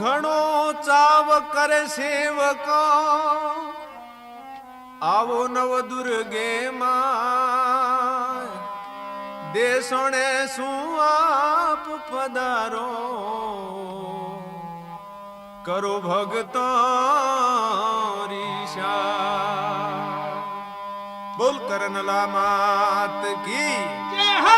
ઘણો ચાવ કરે સેવકો આવો નવ દુર્ગે માં દેશોને શું આપ પધારો કરો ભગતો રીશા બોલ કરનલા માત કી જય હો।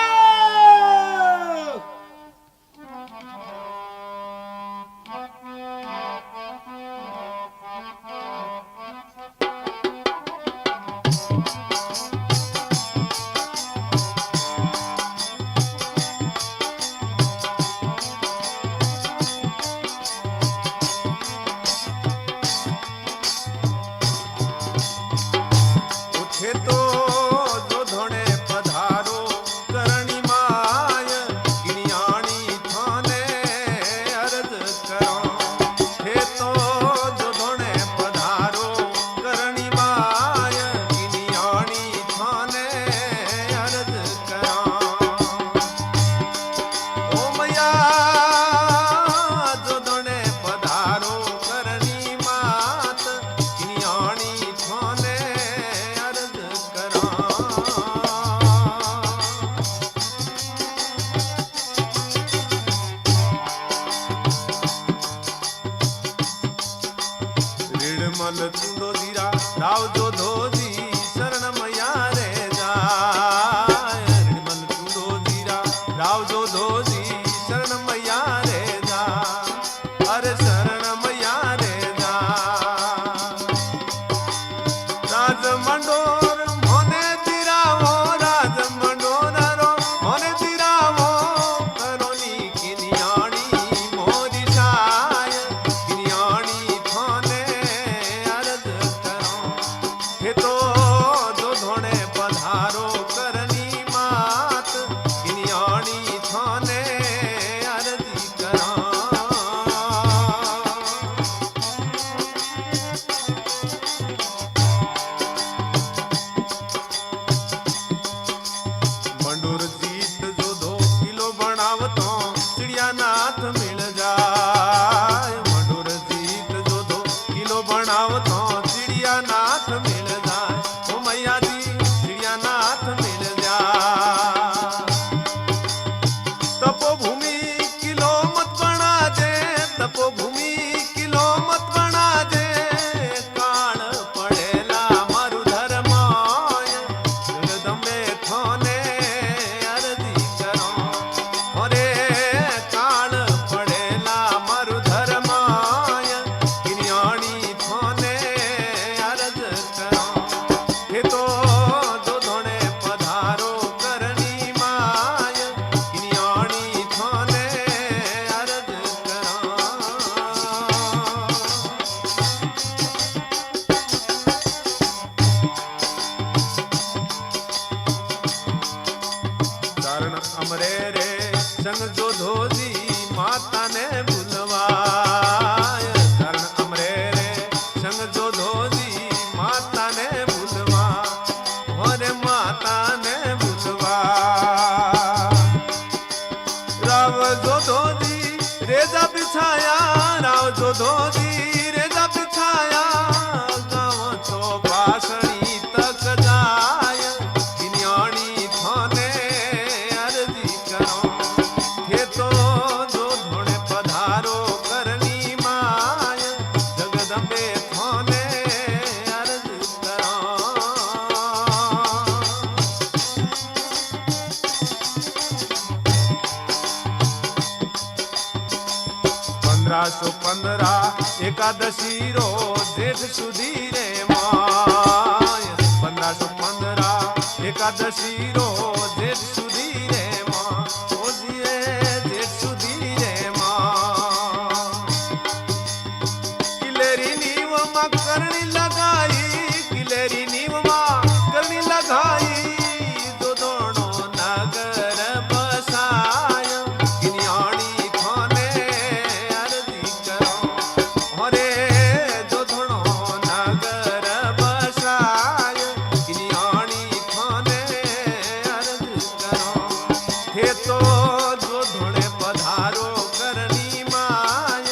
एकादशी रो जेठ सुधी रे माय 1515 एकादशी रो जेठ सुधी रे मां ओ जिए जेठ सुधी रे मां किलेरी नीव मा करनी लगाई किलेरी नीव मा करनी लगाई जो दोनों नगर बसाय किन्याणी थाने अर्जी करो हरे जो दोनों नगर बसाय किन्याणी थाने अर्जी करो हे तो जो धोड़े पधारो करनी माय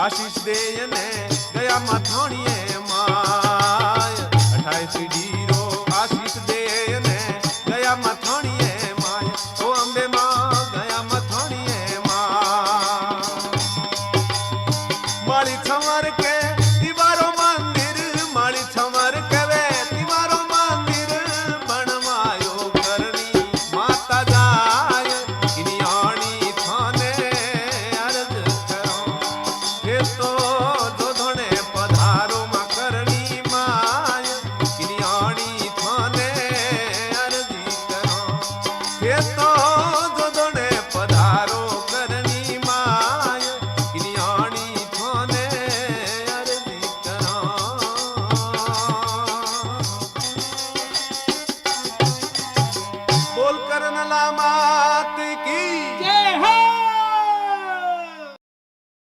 આશીષ દે ને ગયા મથાણીએ માય 28 ડીરો આશીષ દે ને ગયા મથાણીએ માય ઓ અંબે માં ગયા મથાણીએ માં માળી છમર કે દીવારો મંદિર માળી છમર કહેવે દીવારો મંદિર બનવાયો કરણી માતા જાય કિનિયાણી થાને અરજ કરો એ તો જોધણે પધારો માં કરણી માય કિનિયાણી થાને અરજી કરો એ તો જોધણે પધારો કરણી માય કિનિયાણી થાને અરજી કરો બોલ કરનલા માત કી